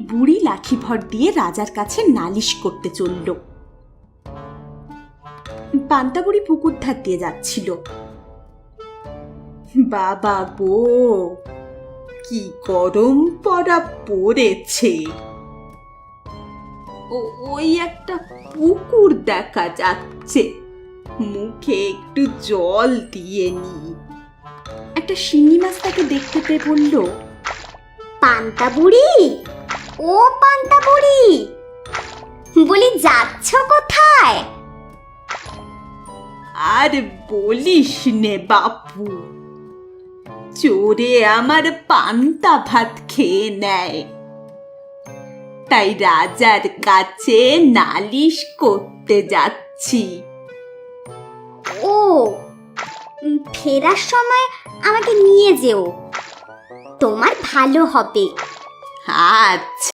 বুড়ি লাঠি ভর দিয়ে রাজার কাছে নালিশ করতে চলল। পান্তা বুড়ি পুকুর ধার দিয়ে যাচ্ছিল। বাবা গো, কি গরম পড়া পড়েছে! ওই একটা পুকুর দেখা যাচ্ছে, মুখে একটু জল দিয়ে নি। একটা শিঙি মাছ তাকে দেখতে পেয়ে বলল, পান্তা বুড়ি, ও পান্তা বুড়ি, বলি যাচ্ছ কোথায়? আর বলিস নে বাপু, চোরে আমার পান্তা ভাত খেয়ে নেয়, তাই রাজার কাছে নালিশ করতে যাচ্ছি। ও, ফেরার সময় আমাকে নিয়ে যেও, তোমার ভালো হবে। আচ্ছা।